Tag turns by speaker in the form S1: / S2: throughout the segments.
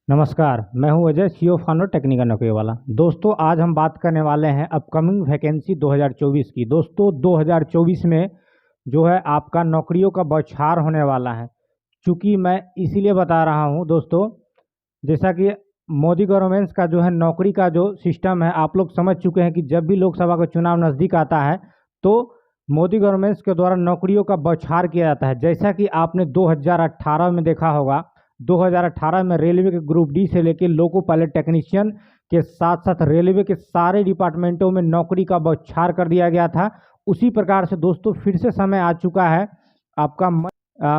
S1: नमस्कार, मैं हूं अजय, सीईओ फाउंडर टेक्निकल नौकरी वाला। दोस्तों, आज हम बात करने वाले हैं अपकमिंग वैकेंसी 2024 की। दोस्तों, 2024 में जो है आपका नौकरियों का बौछार होने वाला है। चूँकि मैं इसीलिए बता रहा हूं दोस्तों, जैसा कि मोदी गवर्नमेंट का जो है नौकरी का जो सिस्टम है, आप लोग समझ चुके हैं कि जब भी लोकसभा का चुनाव नज़दीक आता है तो मोदी गवर्नमेंट के द्वारा नौकरियों का बौछार किया जाता है। जैसा कि आपने 2018 में देखा होगा, 2018 में रेलवे के ग्रुप डी से लेकर लोको पायलट टेक्नीशियन के साथ साथ रेलवे के सारे डिपार्टमेंटों में नौकरी का बौछार कर दिया गया था। उसी प्रकार से दोस्तों फिर से समय आ चुका है आपका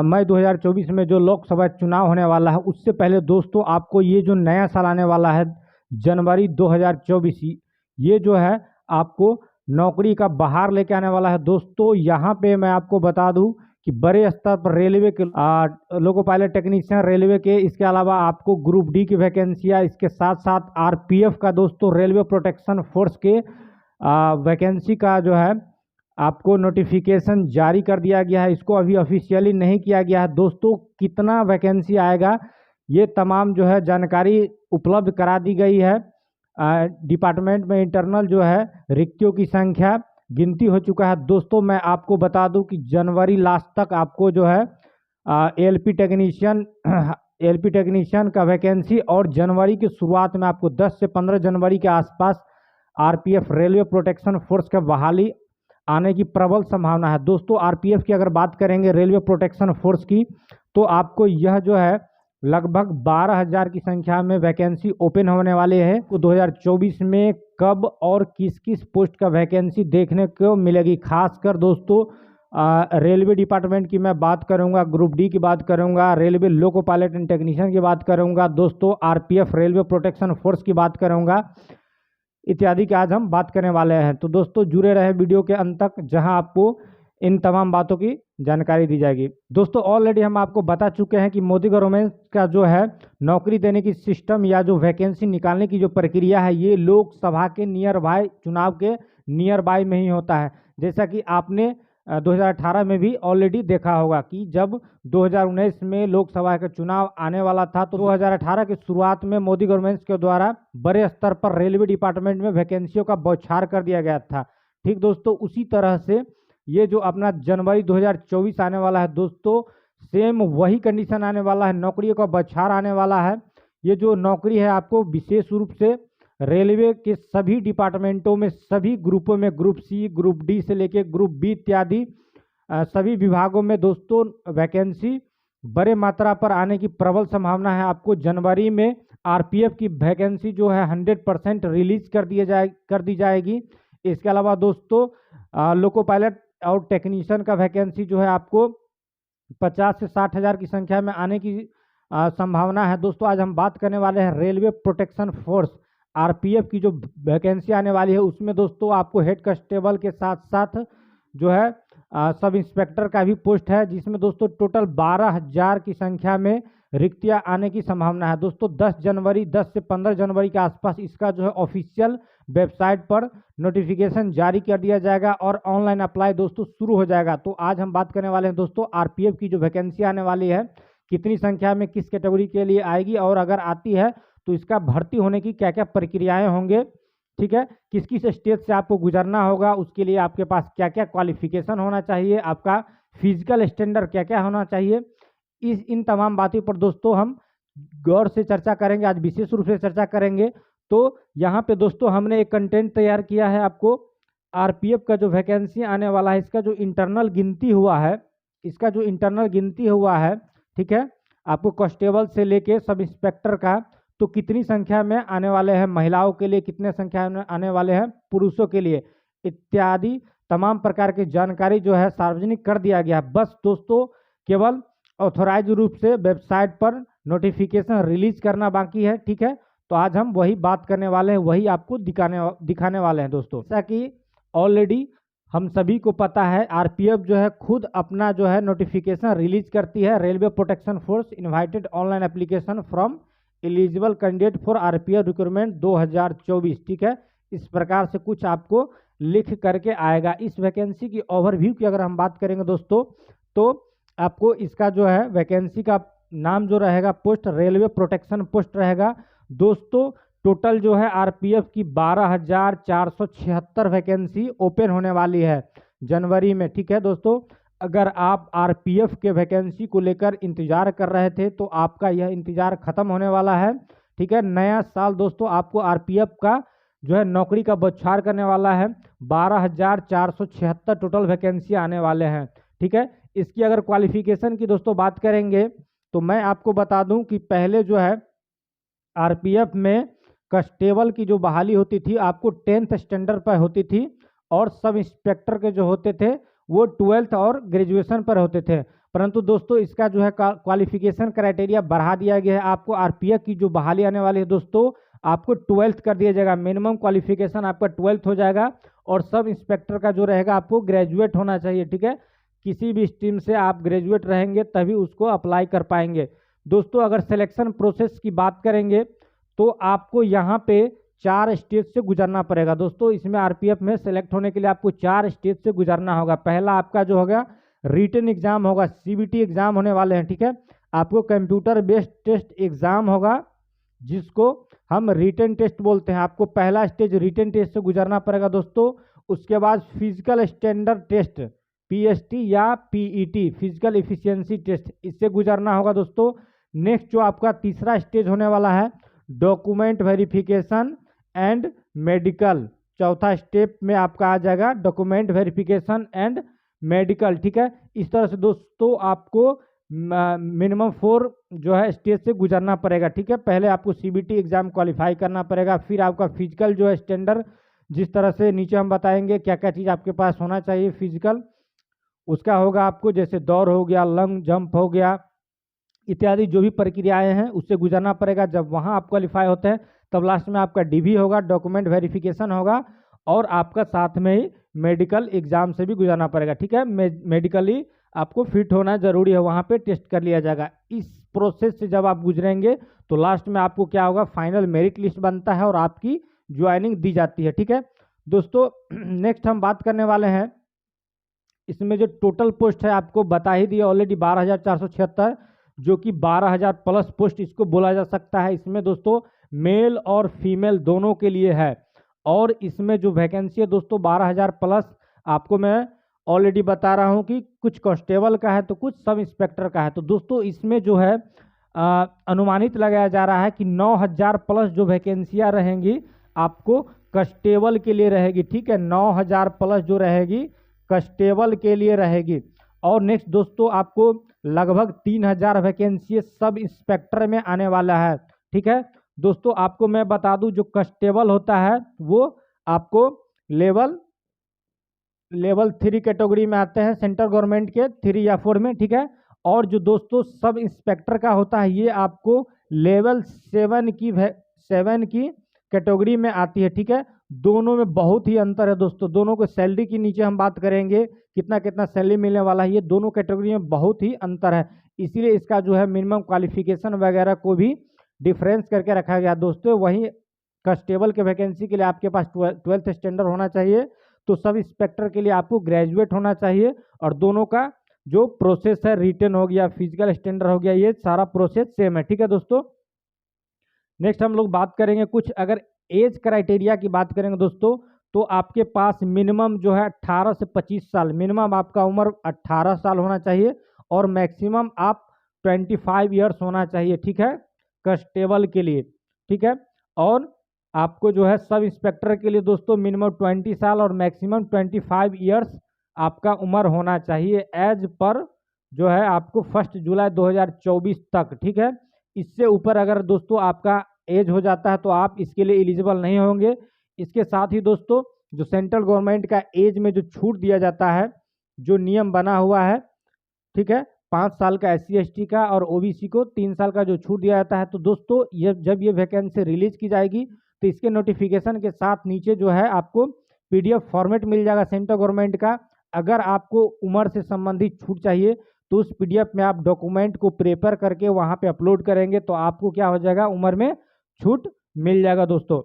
S1: मई 2024 में जो लोकसभा चुनाव होने वाला है। उससे पहले दोस्तों आपको ये जो नया साल आने वाला है जनवरी 2024, ये जो है आपको नौकरी का बहार लेके आने वाला है। दोस्तों यहाँ पे मैं आपको बता दूं कि बड़े स्तर पर रेलवे के लोको पायलट टेक्नीशियन रेलवे के, इसके अलावा आपको ग्रुप डी की वैकेंसियाँ, इसके साथ साथ आरपीएफ का दोस्तों रेलवे प्रोटेक्शन फोर्स के वैकेंसी का जो है आपको नोटिफिकेशन जारी कर दिया गया है। इसको अभी ऑफिशियली नहीं किया गया है। दोस्तों कितना वैकेंसी आएगा ये तमाम जो है जानकारी उपलब्ध करा दी गई है। डिपार्टमेंट में इंटरनल जो है रिक्तियों की संख्या गिनती हो चुका है। दोस्तों मैं आपको बता दूं कि जनवरी लास्ट तक आपको जो है एलपी टेक्नीशियन का वैकेंसी, और जनवरी की शुरुआत में आपको 10 से 15 जनवरी के आसपास आरपीएफ रेलवे प्रोटेक्शन फोर्स का बहाली आने की प्रबल संभावना है। दोस्तों आरपीएफ की अगर बात करेंगे रेलवे प्रोटेक्शन फोर्स की, तो आपको यह जो है लगभग 12,000 की संख्या में वैकेंसी ओपन होने वाले हैं। तो 2024 में कब और किस किस पोस्ट का वैकेंसी देखने को मिलेगी, खासकर दोस्तों रेलवे डिपार्टमेंट की मैं बात करूंगा, ग्रुप डी की बात करूंगा, railway loco pilot and technician की बात करूंगा, दोस्तों आरपीएफ रेलवे प्रोटेक्शन फोर्स की बात करूंगा, इत्यादि की आज हम बात करने वाले हैं। तो दोस्तों जुड़े रहे वीडियो के अंत तक, जहां आपको इन तमाम बातों की जानकारी दी जाएगी। दोस्तों ऑलरेडी हम आपको बता चुके हैं कि मोदी गवर्नमेंट का जो है नौकरी देने की सिस्टम या जो वैकेंसी निकालने की जो प्रक्रिया है, ये लोकसभा के नियर बाय, चुनाव के नियर बाय में ही होता है। जैसा कि आपने 2018 में भी ऑलरेडी देखा होगा कि जब 2019 में लोकसभा का चुनाव आने वाला था, तो 2018 की शुरुआत में मोदी गवर्नमेंट के द्वारा बड़े स्तर पर रेलवे डिपार्टमेंट में वैकेंसियों का बौछार कर दिया गया था। ठीक दोस्तों, उसी तरह से ये जो अपना जनवरी 2024 आने वाला है दोस्तों, सेम वही कंडीशन आने वाला है, नौकरियों का बौछार आने वाला है। ये जो नौकरी है आपको विशेष रूप से रेलवे के सभी डिपार्टमेंटों में, सभी ग्रुपों में, ग्रुप सी, ग्रुप डी से लेके ग्रुप बी इत्यादि सभी विभागों में दोस्तों वैकेंसी बड़े मात्रा पर आने की प्रबल संभावना है। आपको जनवरी में आरपीएफ की वैकेंसी जो है 100% रिलीज कर दी जाएगी। इसके अलावा दोस्तों लोको पायलट और टेक्नीशियन का वैकेंसी जो है आपको 50 से 60 हज़ार की संख्या में आने की संभावना है। दोस्तों आज हम बात करने वाले हैं रेलवे प्रोटेक्शन फोर्स आरपीएफ की जो वैकेंसी आने वाली है, उसमें दोस्तों आपको हेड कांस्टेबल के साथ साथ जो है सब इंस्पेक्टर का भी पोस्ट है, जिसमें दोस्तों टोटल 12,000 की संख्या में रिक्तियां आने की संभावना है। दोस्तों 10 से 15 जनवरी के आसपास इसका जो है ऑफिशियल वेबसाइट पर नोटिफिकेशन जारी कर दिया जाएगा और ऑनलाइन अप्लाई दोस्तों शुरू हो जाएगा। तो आज हम बात करने वाले हैं दोस्तों आरपीएफ की जो वैकेंसी आने वाली है, कितनी संख्या में किस कैटेगरी के लिए आएगी, और अगर आती है तो इसका भर्ती होने की क्या क्या प्रक्रियाएं होंगे, ठीक है, किस किस स्टेज से आपको गुजरना होगा, उसके लिए आपके पास क्या क्या क्वालिफिकेशन होना चाहिए, आपका फिजिकल स्टैंडर्ड क्या क्या होना चाहिए, इन तमाम बातों पर दोस्तों हम गौर से चर्चा करेंगे, आज विशेष रूप से चर्चा करेंगे। तो यहाँ पे दोस्तों हमने एक कंटेंट तैयार किया है आपको आरपीएफ का जो वैकेंसी आने वाला है, इसका जो इंटरनल गिनती हुआ है, ठीक है, आपको कांस्टेबल से लेके सब इंस्पेक्टर का, तो कितनी संख्या में आने वाले हैं महिलाओं के लिए, कितने संख्या में आने वाले हैं पुरुषों के लिए, इत्यादि तमाम प्रकार की जानकारी जो है सार्वजनिक कर दिया गया है। बस दोस्तों केवल ऑथोराइज रूप से वेबसाइट पर नोटिफिकेशन रिलीज करना बाकी है, ठीक है। तो आज हम वही बात करने वाले हैं, वही आपको दिखाने वाले हैं दोस्तों। जैसा कि ऑलरेडी हम सभी को पता है, आरपीएफ जो है खुद अपना जो है नोटिफिकेशन रिलीज करती है, railway protection force invited online application from eligible candidate for RPF recruitment 2024, ठीक है। इस प्रकार से कुछ आपको लिख करके आएगा। इस वैकेंसी की ओवरव्यू की अगर हम बात करेंगे दोस्तों, तो आपको इसका जो है वैकेंसी का नाम जो रहेगा पोस्ट रेलवे प्रोटेक्शन पोस्ट रहेगा। दोस्तों टोटल जो है आरपीएफ की 12,476 वैकेंसी ओपन होने वाली है जनवरी में। ठीक है दोस्तों, अगर आप आरपीएफ के वैकेंसी को लेकर इंतजार कर रहे थे तो आपका यह इंतजार खत्म होने वाला है। ठीक है, नया साल दोस्तों आपको आरपीएफ का जो है नौकरी का बौछार करने वाला है। 12,476 टोटल वैकेंसी आने वाले हैं। ठीक है, इसकी अगर क्वालिफिकेशन की दोस्तों बात करेंगे तो मैं आपको बता दूं कि पहले जो है आरपीएफ में कांस्टेबल की जो बहाली होती थी आपको 10th स्टैंडर्ड पर होती थी, और सब इंस्पेक्टर के जो होते थे वो 12th और ग्रेजुएशन पर होते थे। परंतु दोस्तों इसका जो है क्वालिफिकेशन क्राइटेरिया बढ़ा दिया गया है। आपको आरपीएफ की जो बहाली आने वाली है दोस्तों आपको 12th कर दिया जाएगा, मिनिमम क्वालिफिकेशन आपका 12th हो जाएगा, और सब इंस्पेक्टर का जो रहेगा आपको ग्रेजुएट होना चाहिए। ठीक है, किसी भी स्ट्रीम से आप ग्रेजुएट रहेंगे तभी उसको अप्लाई कर पाएंगे। दोस्तों अगर सिलेक्शन प्रोसेस की बात करेंगे तो आपको यहाँ पे 4 स्टेज से गुजरना पड़ेगा। दोस्तों इसमें आरपीएफ में सेलेक्ट होने के लिए आपको 4 स्टेज से गुजरना होगा। पहला आपका जो होगा रिटन एग्जाम होगा, सीबीटी एग्जाम होने वाले हैं। ठीक है, आपको कंप्यूटर बेस्ड टेस्ट एग्जाम होगा जिसको हम रिटन टेस्ट बोलते हैं। आपको पहला स्टेज रिटन टेस्ट से गुजरना पड़ेगा दोस्तों। उसके बाद फिजिकल स्टैंडर्ड टेस्ट पीएसटी या पीईटी फिजिकल एफिशिएंसी टेस्ट, इससे गुजरना होगा दोस्तों। नेक्स्ट जो आपका तीसरा स्टेज होने वाला है डॉक्यूमेंट वेरिफिकेशन एंड मेडिकल। चौथा स्टेप में आपका आ जाएगा डॉक्यूमेंट वेरिफिकेशन एंड मेडिकल। ठीक है, इस तरह से दोस्तों आपको मिनिमम 4 जो है स्टेज से गुजरना पड़ेगा। ठीक है, पहले आपको सीबीटी एग्जाम क्वालिफाई करना पड़ेगा, फिर आपका फिजिकल जो है स्टैंडर्ड, जिस तरह से नीचे हम बताएंगे क्या क्या चीज़ आपके पास होना चाहिए फिजिकल, उसका होगा आपको जैसे दौड़ हो गया, लंग जंप हो गया इत्यादि जो भी प्रक्रियाएं हैं उससे गुजरना पड़ेगा। जब वहां आप क्वालिफाई होते हैं तब लास्ट में आपका डीवी होगा, डॉक्यूमेंट वेरिफिकेशन होगा, और आपका साथ में ही मेडिकल एग्जाम से भी गुजरना पड़ेगा। ठीक है, मेडिकली आपको फिट होना जरूरी है, वहां पे टेस्ट कर लिया जाएगा। इस प्रोसेस से जब आप गुजरेंगे तो लास्ट में आपको क्या होगा, फाइनल मेरिट लिस्ट बनता है और आपकी ज्वाइनिंग दी जाती है। ठीक है दोस्तों, नेक्स्ट हम बात करने वाले हैं इसमें जो टोटल पोस्ट है आपको बता ही दिया ऑलरेडी 12,476, जो कि 12,000 प्लस पोस्ट इसको बोला जा सकता है। इसमें दोस्तों मेल और फीमेल दोनों के लिए है, और इसमें जो वैकेंसी है दोस्तों 12,000 प्लस, आपको मैं ऑलरेडी बता रहा हूं कि कुछ कांस्टेबल का है तो कुछ सब इंस्पेक्टर का है। तो दोस्तों इसमें जो है अनुमानित लगाया जा रहा है कि 9,000 प्लस जो वैकेंसियां रहेंगी आपको कांस्टेबल के लिए रहेगी। ठीक है, 9,000 प्लस जो रहेगी कांस्टेबल के लिए रहेगी। और नेक्स्ट दोस्तों आपको लगभग 3,000 वैकेंसी सब इंस्पेक्टर में आने वाला है। ठीक है दोस्तों, आपको मैं बता दूं जो कांस्टेबल होता है वो आपको लेवल 3 कैटेगरी में आते हैं, सेंट्रल गवर्नमेंट के 3 या 4 में। ठीक है, और जो दोस्तों सब इंस्पेक्टर का होता है ये आपको लेवल 7 की कैटेगरी में आती है। ठीक है, दोनों में बहुत ही अंतर है दोस्तों। दोनों को सैलरी के नीचे हम बात करेंगे कितना कितना सैलरी मिलने वाला है, ये दोनों कैटेगरी में बहुत ही अंतर है, इसीलिए इसका जो है मिनिमम क्वालिफिकेशन वगैरह को भी डिफरेंस करके रखा गया दोस्तों। वहीं कांस्टेबल के वैकेंसी के लिए आपके पास 12th स्टैंडर्ड होना चाहिए, तो सब इंस्पेक्टर के लिए आपको ग्रेजुएट होना चाहिए, और दोनों का जो प्रोसेस है रिटन हो गया, फिजिकल स्टैंडर्ड हो गया, ये सारा प्रोसेस सेम है। ठीक है दोस्तों, नेक्स्ट हम लोग बात करेंगे कुछ अगर एज क्राइटेरिया की बात करेंगे दोस्तों, तो आपके पास मिनिमम जो है 18 से 25 साल, मिनिमम आपका उम्र 18 साल होना चाहिए, और मैक्सिमम आप 25 ईयर्स होना चाहिए। ठीक है, कांस्टेबल के लिए। ठीक है, और आपको जो है सब इंस्पेक्टर के लिए दोस्तों मिनिमम 20 साल और मैक्सिमम 25 ईयर्स आपका उम्र होना चाहिए एज पर जो है आपको 1 जुलाई 2024 तक। ठीक है, इससे ऊपर अगर दोस्तों आपका एज हो जाता है तो आप इसके लिए एलिजिबल नहीं होंगे। इसके साथ ही दोस्तों जो सेंट्रल गवर्नमेंट का एज में जो छूट दिया जाता है, जो नियम बना हुआ है, ठीक है, 5 साल का SC ST का और OBC को 3 साल का जो छूट दिया जाता है। तो दोस्तों जब ये वैकेंसी रिलीज की जाएगी तो इसके नोटिफिकेशन के साथ नीचे जो है आपको PDF फॉर्मेट मिल जाएगा सेंट्रल गवर्नमेंट का। अगर आपको उम्र से संबंधित छूट चाहिए तो उस PDF में आप डॉक्यूमेंट को प्रिपेयर करके वहाँ पे अपलोड करेंगे तो आपको क्या हो जाएगा, उम्र में छूट मिल जाएगा दोस्तों।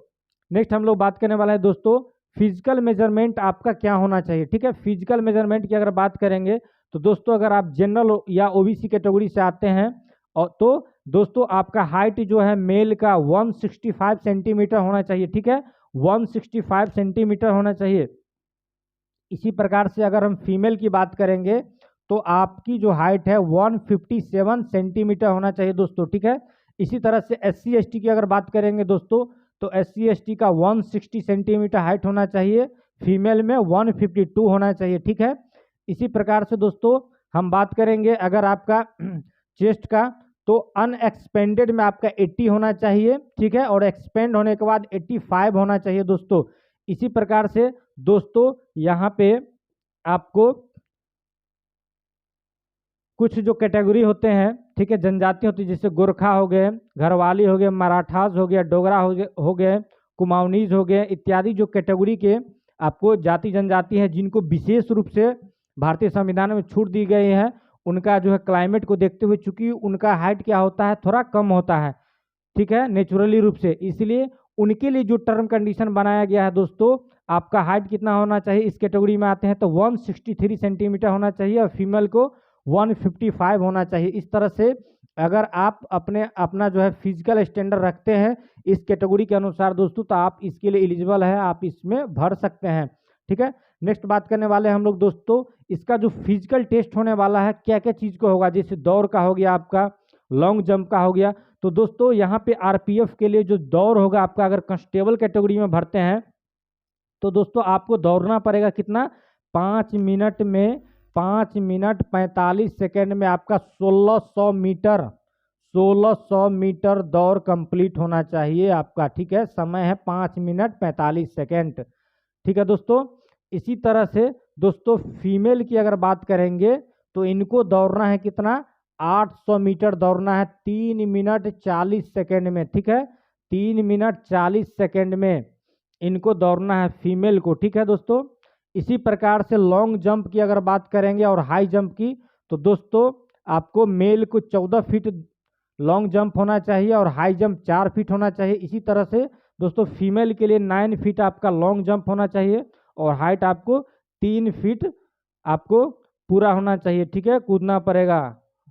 S1: नेक्स्ट हम लोग बात करने वाला है दोस्तों फिजिकल मेजरमेंट आपका क्या होना चाहिए। ठीक है, फिजिकल मेजरमेंट की अगर बात करेंगे तो दोस्तों अगर आप जनरल या OBC कैटेगरी से आते हैं और तो दोस्तों आपका हाइट जो है मेल का 165 सेंटीमीटर होना चाहिए, ठीक है, 165 सेंटीमीटर होना चाहिए। इसी प्रकार से अगर हम फीमेल की बात करेंगे तो आपकी जो हाइट है 157 सेंटीमीटर होना चाहिए दोस्तों, ठीक है। इसी तरह से SC ST की अगर बात करेंगे दोस्तों तो SC ST का 160 सेंटीमीटर हाइट होना चाहिए, फीमेल में 152 होना चाहिए, ठीक है। इसी प्रकार से दोस्तों हम बात करेंगे अगर आपका चेस्ट का, तो अनएक्सपेंडेड में आपका 80 होना चाहिए, ठीक है, और एक्सपेंड होने के बाद 85 होना चाहिए दोस्तों। इसी प्रकार से दोस्तों यहाँ पे आपको कुछ जो कैटेगरी होते हैं, ठीक है, जनजाति होती है, जैसे गोरखा हो गए, घरवाली हो गए, मराठास हो गया, डोगरा हो गए, कुमाऊनीज हो गए, इत्यादि जो कैटेगरी के आपको जाति जनजाति है जिनको विशेष रूप से भारतीय संविधान में छूट दी गई है, उनका जो है क्लाइमेट को देखते हुए चूंकि उनका हाइट क्या होता है थोड़ा कम होता है, ठीक है, नेचुरली रूप से, इसलिए उनके लिए जो टर्म कंडीशन बनाया गया है दोस्तों, आपका हाइट कितना होना चाहिए इस कैटेगरी में आते हैं तो 163 सेंटीमीटर होना चाहिए और फीमेल को 155 होना चाहिए। इस तरह से अगर आप अपना जो है फिजिकल स्टैंडर्ड रखते हैं इस कैटेगरी के अनुसार दोस्तों तो आप इसके लिए एलिजिबल है, आप इसमें भर सकते हैं, ठीक है। नेक्स्ट बात करने वाले हम लोग दोस्तों, इसका जो फिजिकल टेस्ट होने वाला है क्या क्या चीज़ को होगा, जैसे दौड़ का हो गया, आपका लॉन्ग जंप का हो गया। तो दोस्तों यहाँ पे RPF के लिए जो दौड़ होगा आपका, अगर कांस्टेबल कैटेगरी में भरते हैं तो दोस्तों आपको दौड़ना पड़ेगा कितना, 5 मिनट में 5 मिनट 45 सेकेंड में आपका 1600 मीटर दौड़ कंप्लीट होना चाहिए आपका, ठीक है। समय है 5 मिनट 45 सेकेंड, ठीक है दोस्तों। इसी तरह से दोस्तों फीमेल की अगर बात करेंगे तो इनको दौड़ना है कितना, 800 मीटर दौड़ना है 3 मिनट 40 सेकेंड में, ठीक है, 3 मिनट 40 सेकेंड में इनको दौड़ना है फीमेल को, ठीक है दोस्तों। इसी प्रकार से लॉन्ग जंप की अगर बात करेंगे और हाई जंप की तो दोस्तों आपको मेल को 14 फीट लॉन्ग जंप होना चाहिए और हाई जंप 4 फीट होना चाहिए। इसी तरह से दोस्तों फीमेल के लिए 9 फीट आपका लॉन्ग जंप होना चाहिए और हाइट आपको 3 फीट आपको पूरा होना चाहिए, ठीक है, कूदना पड़ेगा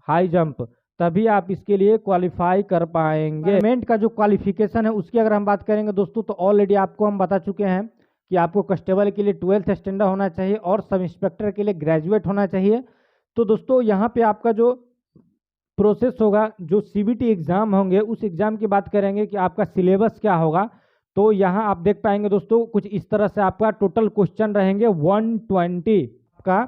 S1: हाई जंप, तभी आप इसके लिए क्वालिफाई कर पाएंगे। गवर्नमेंट का जो क्वालिफिकेशन है उसकी अगर हम बात करेंगे दोस्तों तो ऑलरेडी आपको हम बता चुके हैं कि आपको कांस्टेबल के लिए 12th स्टैंडर्ड होना चाहिए और सब इंस्पेक्टर के लिए ग्रेजुएट होना चाहिए। तो दोस्तों यहाँ पे आपका जो प्रोसेस होगा, जो CBT एग्जाम होंगे उस एग्जाम की बात करेंगे कि आपका सिलेबस क्या होगा, तो यहाँ आप देख पाएंगे दोस्तों कुछ इस तरह से आपका टोटल क्वेश्चन रहेंगे 120 का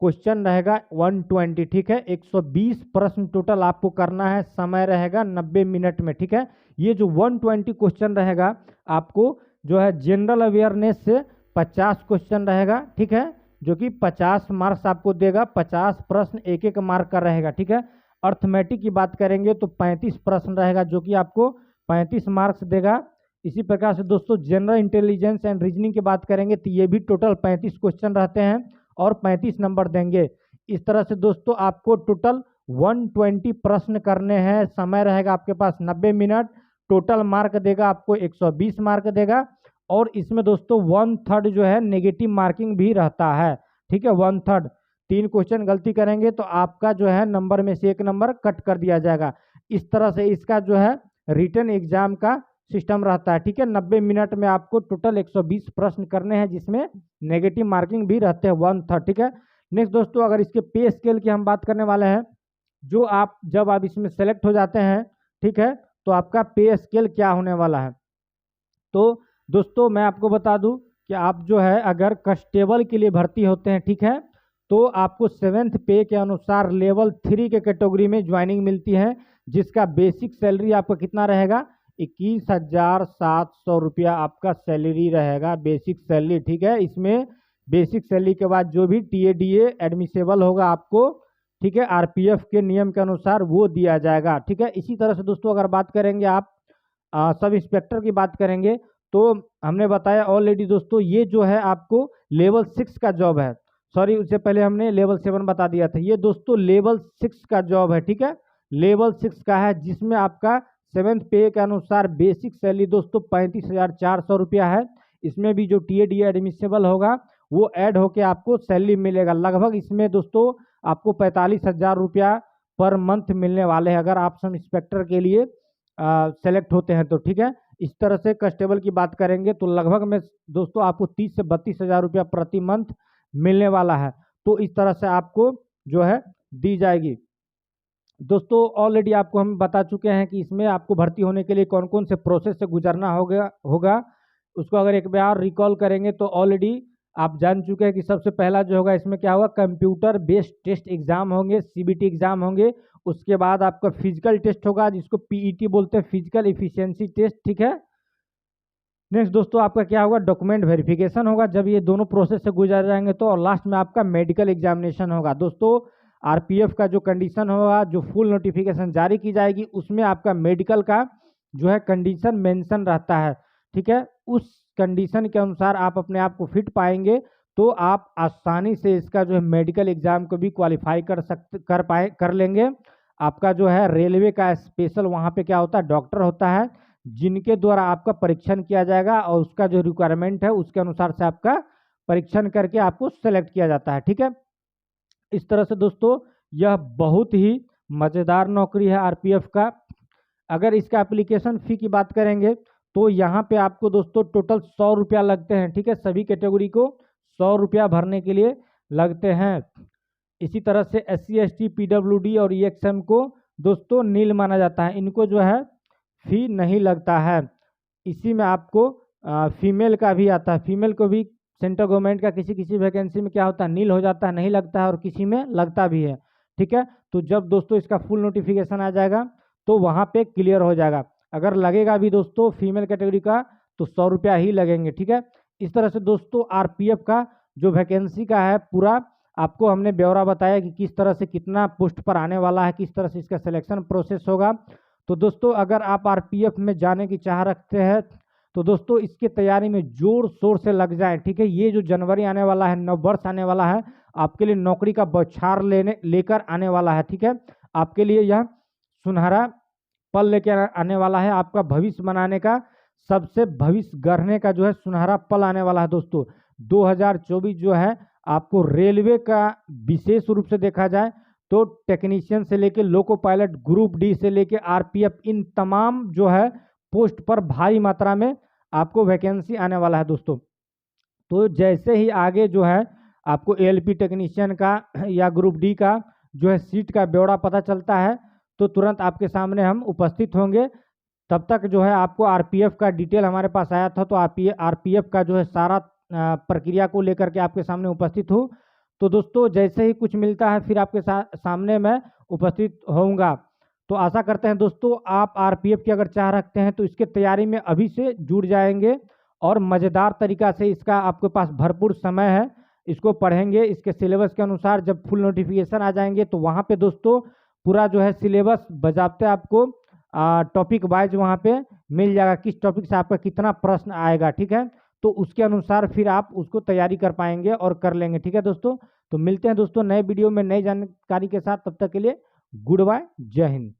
S1: क्वेश्चन रहेगा 120, ठीक है, 120 प्रश्न टोटल आपको करना है, समय रहेगा 90 मिनट में, ठीक है। ये जो 120 क्वेश्चन रहेगा आपको जो है जनरल अवेयरनेस से 50 क्वेश्चन रहेगा, ठीक है, जो कि 50 मार्क्स आपको देगा, 50 प्रश्न एक एक मार्क का रहेगा, ठीक है। अर्थमेटिक की बात करेंगे तो 35 प्रश्न रहेगा जो कि आपको 35 मार्क्स देगा। इसी प्रकार से दोस्तों जनरल इंटेलिजेंस एंड रीजनिंग की बात करेंगे तो ये भी टोटल 35 क्वेश्चन रहते हैं और 35 नंबर देंगे। इस तरह से दोस्तों आपको टोटल 120 प्रश्न करने हैं, समय रहेगा आपके पास 90 मिनट, टोटल मार्क देगा आपको 120 मार्क देगा और इसमें दोस्तों 1/3 जो है नेगेटिव मार्किंग भी रहता है, ठीक है, 1/3, 3 क्वेश्चन गलती करेंगे तो आपका जो है नंबर में से 1 नंबर कट कर दिया जाएगा। इस तरह से इसका जो है रिटन एग्जाम का सिस्टम रहता है, ठीक है। 90 मिनट में आपको टोटल 120 प्रश्न करने हैं जिसमें नेगेटिव मार्किंग भी रहते हैं 1/3, ठीक है। नेक्स्ट दोस्तों अगर इसके पे स्केल की हम बात करने वाले हैं, जो आप जब आप इसमें सेलेक्ट हो जाते हैं, ठीक है, तो आपका पे स्केल क्या होने वाला है। तो दोस्तों मैं आपको बता दूं कि आप जो है अगर कांस्टेबल के लिए भर्ती होते हैं, ठीक है, तो आपको 7th पे के अनुसार लेवल 3 के कैटेगरी में ज्वाइनिंग मिलती है, जिसका बेसिक सैलरी आपका कितना रहेगा, 21,700 रुपया आपका सैलरी रहेगा, बेसिक सैलरी, ठीक है। इसमें बेसिक सैलरी के बाद जो भी TADA एडमिसेबल होगा आपको, ठीक है, RPF के नियम के अनुसार वो दिया जाएगा, ठीक है। इसी तरह से दोस्तों अगर बात करेंगे आप सब इंस्पेक्टर की बात करेंगे तो हमने बताया ऑलरेडी दोस्तों ये जो है आपको लेवल 6 का जॉब है, सॉरी उससे पहले हमने लेवल 7 बता दिया था, ये दोस्तों लेवल 6 का जॉब है, ठीक है, लेवल 6 का है, जिसमें आपका 7th पे के अनुसार बेसिक सैलरी दोस्तों 35,400 रुपया है। इसमें भी जो TADA एडमिसेबल होगा वो ऐड होके आपको सैलरी मिलेगा, लगभग इसमें दोस्तों आपको 45,000 रुपया पर मंथ मिलने वाले हैं अगर आप सब इंस्पेक्टर के लिए सेलेक्ट होते हैं तो, ठीक है। इस तरह से कांस्टेबल की बात करेंगे तो लगभग में दोस्तों आपको 30 से 32 हज़ार रुपया प्रति मंथ मिलने वाला है। तो इस तरह से आपको जो है दी जाएगी। दोस्तों ऑलरेडी आपको हम बता चुके हैं कि इसमें आपको भर्ती होने के लिए कौन कौन से प्रोसेस से गुजरना होगा। उसको अगर एक बार रिकॉल करेंगे तो ऑलरेडी आप जान चुके हैं कि सबसे पहला जो होगा इसमें क्या होगा, कंप्यूटर बेस्ड टेस्ट एग्जाम होंगे, सीबीटी एग्जाम होंगे। उसके बाद आपका फिजिकल टेस्ट होगा जिसको पीईटी बोलते हैं, फिजिकल इफिशियंसी टेस्ट, ठीक है। नेक्स्ट दोस्तों आपका क्या होगा, डॉक्यूमेंट वेरिफिकेशन होगा। जब ये दोनों प्रोसेस से गुजर जाएंगे तो और लास्ट में आपका मेडिकल एग्जामिनेशन होगा। दोस्तों आरपीएफ का जो कंडीशन होगा, जो फुल नोटिफिकेशन जारी की जाएगी उसमें आपका मेडिकल का जो है कंडीशन मेंशन रहता है, ठीक है। उस कंडीशन के अनुसार आप अपने आप को फिट पाएंगे तो आप आसानी से इसका जो है मेडिकल एग्जाम को भी क्वालिफाई कर लेंगे। आपका जो है रेलवे का स्पेशल वहाँ पे क्या होता है, डॉक्टर होता है जिनके द्वारा आपका परीक्षण किया जाएगा और उसका जो रिक्वायरमेंट है उसके अनुसार से आपका परीक्षण करके आपको सेलेक्ट किया जाता है, ठीक है। इस तरह से दोस्तों यह बहुत ही मज़ेदार नौकरी है आरपीएफ का। अगर इसका एप्लीकेशन फ़ी की बात करेंगे तो यहाँ पे आपको दोस्तों टोटल 100 रुपया लगते हैं, ठीक है। सभी कैटेगरी को 100 रुपया भरने के लिए लगते हैं। इसी तरह से SC ST PWD और EXM को दोस्तों नील माना जाता है, इनको जो है फी नहीं लगता है। इसी में आपको फीमेल का भी आता है, फीमेल को भी सेंट्रल गवर्नमेंट का किसी किसी वैकेंसी में क्या होता है, नील हो जाता है, नहीं लगता है, और किसी में लगता भी है, ठीक है। तो जब दोस्तों इसका फुल नोटिफिकेशन आ जाएगा तो वहाँ पे क्लियर हो जाएगा। अगर लगेगा भी दोस्तों फीमेल कैटेगरी का तो 100 रुपया ही लगेंगे, ठीक है। इस तरह से दोस्तों आरपीएफ का जो वैकेंसी का है पूरा आपको हमने ब्यौरा बताया कि किस तरह से कितना पोस्ट पर आने वाला है, किस तरह से इसका सिलेक्शन प्रोसेस होगा। तो दोस्तों अगर आप आरपीएफ में जाने की चाह रखते हैं तो दोस्तों इसकी तैयारी में जोर शोर से लग जाए, ठीक है। ये जो जनवरी आने वाला है, नववर्ष आने वाला है, आपके लिए नौकरी का बौछार लेकर आने वाला है, ठीक है। आपके लिए यह सुनहरा पल लेकर आने वाला है, आपका भविष्य बनाने का, सबसे भविष्य गढ़ने का जो है सुनहरा पल आने वाला है। दोस्तों 2024 जो है आपको रेलवे का विशेष रूप से देखा जाए तो टेक्नीशियन से लेके लोको पायलट, ग्रुप डी से लेके आरपीएफ, इन तमाम जो है पोस्ट पर भारी मात्रा में आपको वैकेंसी आने वाला है दोस्तों। तो जैसे ही आगे जो है आपको एएलपी टेक्नीशियन का या ग्रुप डी का जो है सीट का ब्यौरा पता चलता है तो तुरंत आपके सामने हम उपस्थित होंगे। तब तक जो है आपको आरपीएफ का डिटेल हमारे पास आया था तो आरपीएफ का जो है सारा प्रक्रिया को लेकर के आपके सामने उपस्थित हूँ। तो दोस्तों जैसे ही कुछ मिलता है फिर आपके सामने मैं उपस्थित होऊंगा। तो आशा करते हैं दोस्तों आप आरपीएफ की अगर चाह रखते हैं तो इसके तैयारी में अभी से जुड़ जाएंगे और मज़ेदार तरीका से इसका आपके पास भरपूर समय है, इसको पढ़ेंगे इसके सिलेबस के अनुसार। जब फुल नोटिफिकेशन आ जाएंगे तो वहाँ पे दोस्तों पूरा जो है सिलेबस बजाते आपको टॉपिक वाइज वहाँ पे मिल जाएगा, किस टॉपिक से आपका कितना प्रश्न आएगा, ठीक है। तो उसके अनुसार फिर आप उसको तैयारी कर पाएंगे और कर लेंगे, ठीक है दोस्तों। तो मिलते हैं दोस्तों नए वीडियो में नई जानकारी के साथ, तब तक के लिए गुड बाय, जय हिंद।